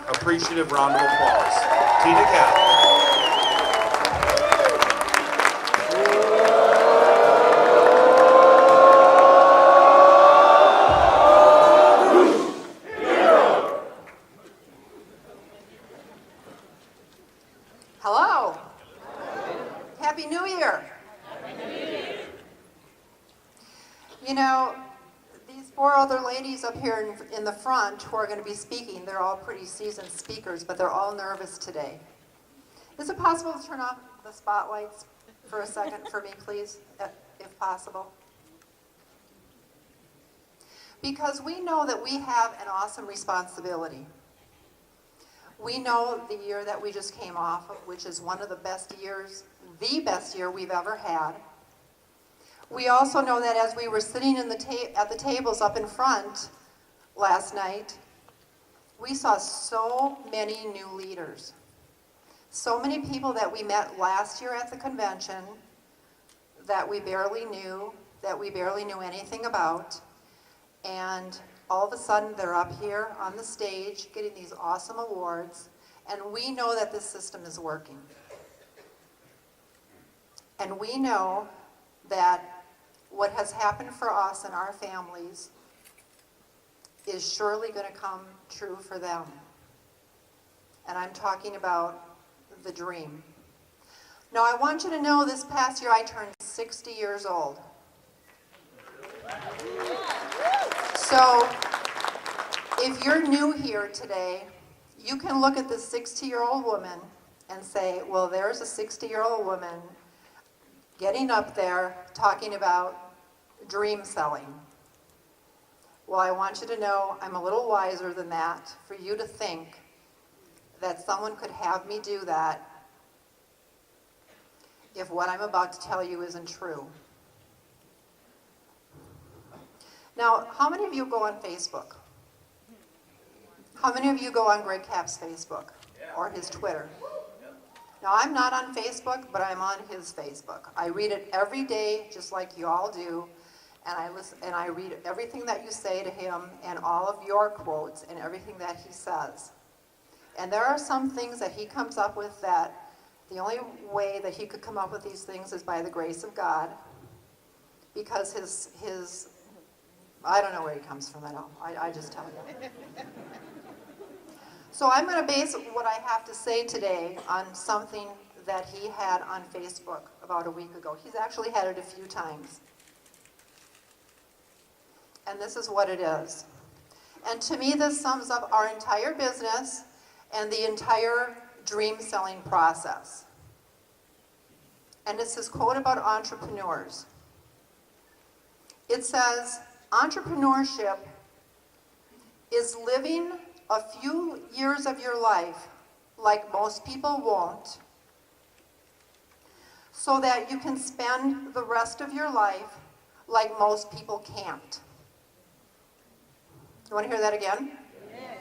appreciative round of applause. Tina Kapp. Hello. Happy New Year. You know, these four other ladies up here in the front who are going to be speaking, they're all pretty seasoned speakers, but they're all nervous today. Is it possible to turn off the spotlights for a second for me, please, if possible? Because we know that we have an awesome responsibility. We know the year that we just came off of, which is one of the best years, the best year we've ever had. We also know that as we were sitting at the tables up in front last night, we saw so many new leaders. So many people that we met last year at the convention that we barely knew anything about. And all of a sudden they're up here on the stage getting these awesome awards, and we know that this system is working. And we know that what has happened for us and our families is surely going to come true for them. And I'm talking about the dream. Now, I want you to know this past year I turned 60 years old. So, if you're new here today, you can look at this 60-year-old woman and say, well, there's a 60-year-old woman getting up there talking about dream selling. Well, I want you to know I'm a little wiser than that for you to think that someone could have me do that if what I'm about to tell you isn't true. Now, how many of you go on Facebook? How many of you go on Greg Kapp's Facebook or his Twitter? Now, I'm not on Facebook, but I'm on his Facebook. I read it every day, just like you all do, and I listen, and I read everything that you say to him and all of your quotes and everything that he says. And there are some things that he comes up with that the only way that he could come up with these things is by the grace of God, because his I don't know where he comes from, I just tell you. So I'm going to base what I have to say today on something that he had on Facebook about a week ago. He's actually had it a few times. And this is what it is. And to me, this sums up our entire business and the entire dream selling process. And it's this quote about entrepreneurs. It says, entrepreneurship is living a few years of your life like most people won't, so that you can spend the rest of your life like most people can't. You want to hear that again? Yes.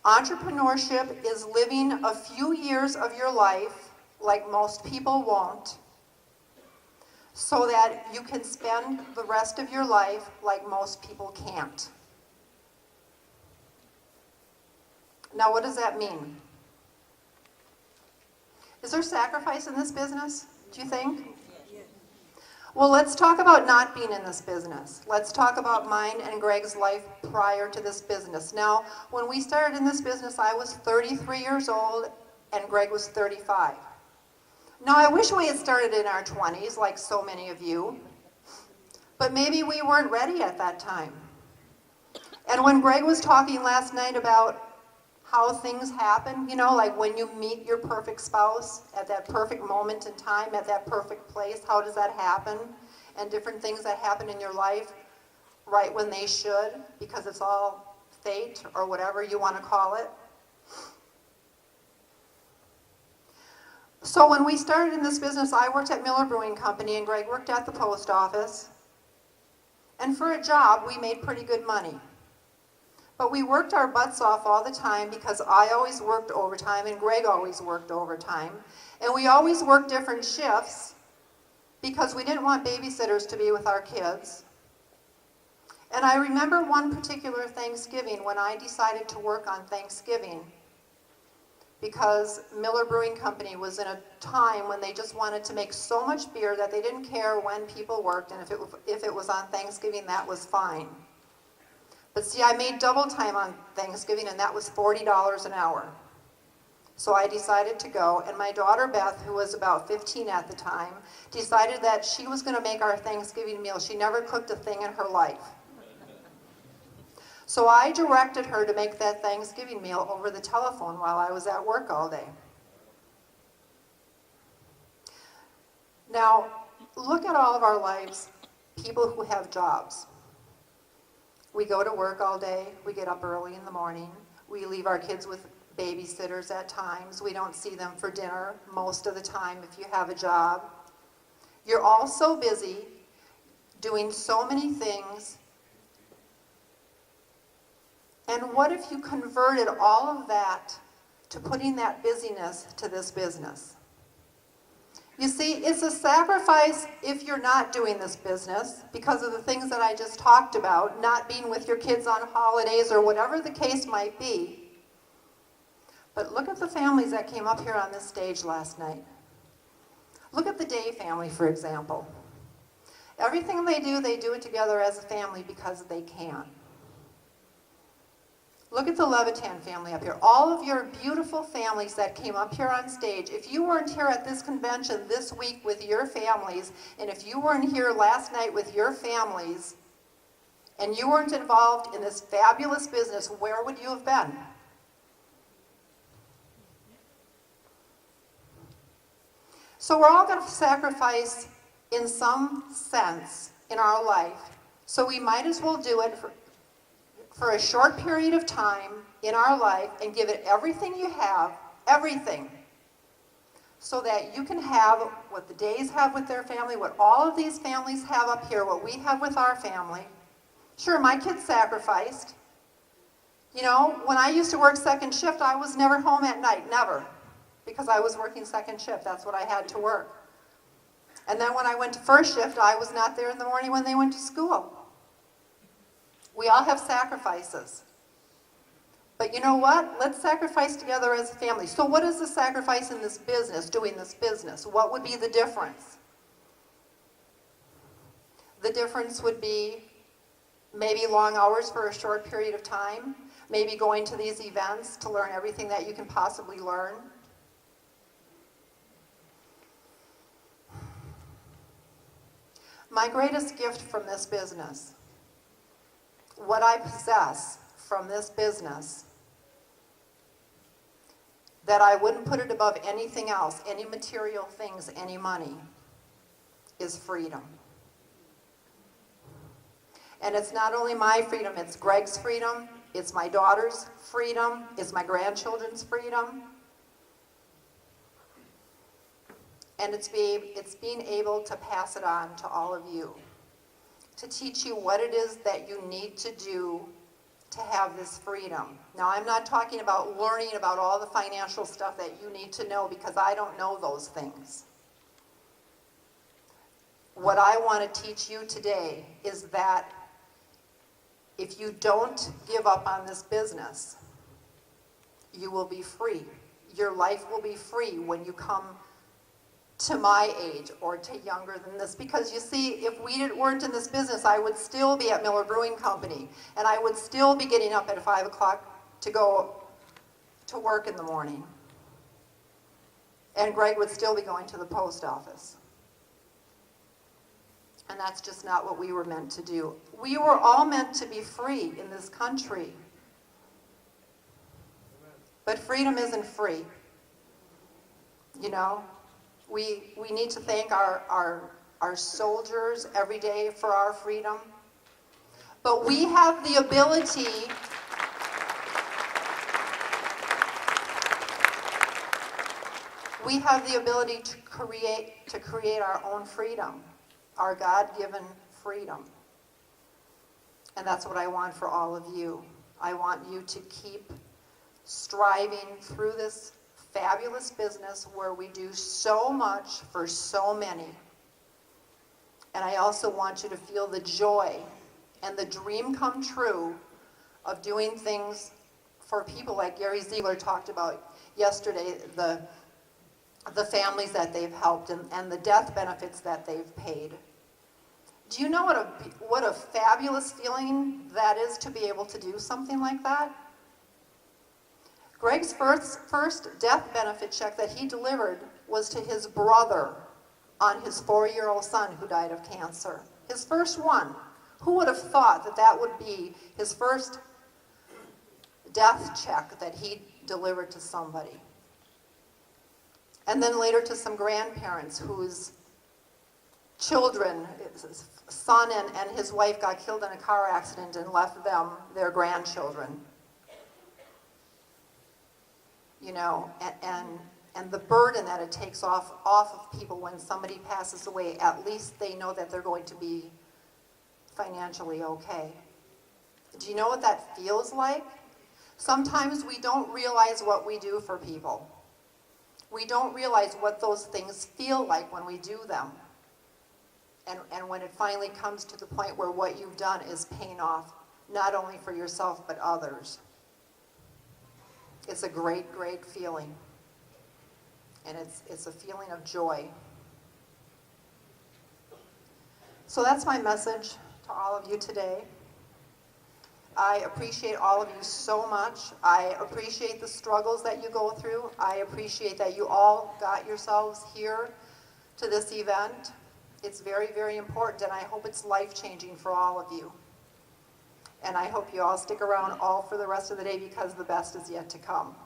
Entrepreneurship is living a few years of your life like most people won't, so that you can spend the rest of your life like most people can't. Now, what does that mean? Is there sacrifice in this business, do you think? Well, let's talk about not being in this business. Let's talk about mine and Greg's life prior to this business. Now, when we started in this business, I was 33 years old and Greg was 35. Now, I wish we had started in our 20s, like so many of you, but maybe we weren't ready at that time. And when Greg was talking last night about how things happen, you know, like when you meet your perfect spouse at that perfect moment in time, at that perfect place, how does that happen? And different things that happen in your life right when they should, because it's all fate or whatever you want to call it. So when we started in this business, I worked at Miller Brewing Company and Greg worked at the post office. And for a job, we made pretty good money. But we worked our butts off all the time because I always worked overtime and Greg always worked overtime. And we always worked different shifts because we didn't want babysitters to be with our kids. And I remember one particular Thanksgiving when I decided to work on Thanksgiving. because Miller Brewing Company was in a time when they just wanted to make so much beer that they didn't care when people worked, and if it was on Thanksgiving, that was fine. But see, I made double time on Thanksgiving, and that was $40 an hour. So I decided to go, and my daughter Beth, who was about 15 at the time, decided that she was going to make our Thanksgiving meal. She never cooked a thing in her life. So I directed her to make that Thanksgiving meal over the telephone while I was at work all day. Now, look at all of our lives, people who have jobs. We go to work all day, we get up early in the morning, we leave our kids with babysitters at times, we don't see them for dinner most of the time if you have a job. You're all so busy doing so many things. And what if you converted all of that to putting that busyness to this business? You see, it's a sacrifice if you're not doing this business because of the things that I just talked about, not being with your kids on holidays or whatever the case might be. But look at the families that came up here on this stage last night. Look at the Day family, for example. Everything they do it together as a family because they can. Look at the Levitan family up here. All of your beautiful families that came up here on stage. If you weren't here at this convention this week with your families, and if you weren't here last night with your families, and you weren't involved in this fabulous business, where would you have been? So we're all going to sacrifice in some sense in our life, so we might as well do it for a short period of time in our life and give it everything you have, everything, so that you can have what the Days have with their family, what all of these families have up here, what we have with our family. Sure, my kids sacrificed. You know, when I used to work second shift, I was never home at night, never, because I was working second shift. That's what I had to work. And then when I went to first shift, I was not there in the morning when they went to school. We all have sacrifices. But you know what? Let's sacrifice together as a family. So what is the sacrifice in this business, doing this business? What would be the difference? The difference would be maybe long hours for a short period of time, maybe going to these events to learn everything that you can possibly learn. My greatest gift from this business, what I possess from this business, that I wouldn't put it above anything else, any material things, any money, is freedom. And it's not only my freedom, it's Greg's freedom, it's my daughter's freedom, it's my grandchildren's freedom. And it's being able to pass it on to all of you, to teach you what it is that you need to do to have this freedom. Now, I'm not talking about learning about all the financial stuff that you need to know, because I don't know those things. What I want to teach you today is that if you don't give up on this business, you will be free. Your life will be free when you come to my age or to younger than this. Because you see, if we weren't in this business, I would still be at Miller Brewing Company, and I would still be getting up at 5 o'clock to go to work in the morning. And Greg would still be going to the post office. And that's just not what we were meant to do. We were all meant to be free in this country. But freedom isn't free. You know? We need to thank our soldiers every day for our freedom. But we have the ability to create our own freedom, our God-given freedom. And that's what I want for all of you. I want you to keep striving through this fabulous business where we do so much for so many. And I also want you to feel the joy and the dream come true of doing things for people like Gary Ziegler talked about yesterday, the families that they've helped and the death benefits that they've paid. Do you know what a fabulous feeling that is to be able to do something like that? Greg's first death benefit check that he delivered was to his brother on his 4-year-old son who died of cancer. His first one. Who would have thought that that would be his first death check that he delivered to somebody? And then later to some grandparents whose children, his son and his wife got killed in a car accident and left them their grandchildren. You know, and the burden that it takes off of people when somebody passes away, at least they know that they're going to be financially okay. Do you know what that feels like? Sometimes we don't realize what we do for people. We don't realize what those things feel like when we do them. And when it finally comes to the point where what you've done is paying off, not only for yourself, but others. It's a great, great feeling. And it's a feeling of joy. So that's my message to all of you today. I appreciate all of you so much. I appreciate the struggles that you go through. I appreciate that you all got yourselves here to this event. It's very, very important, and I hope it's life-changing for all of you. And I hope you all stick around all for the rest of the day because the best is yet to come.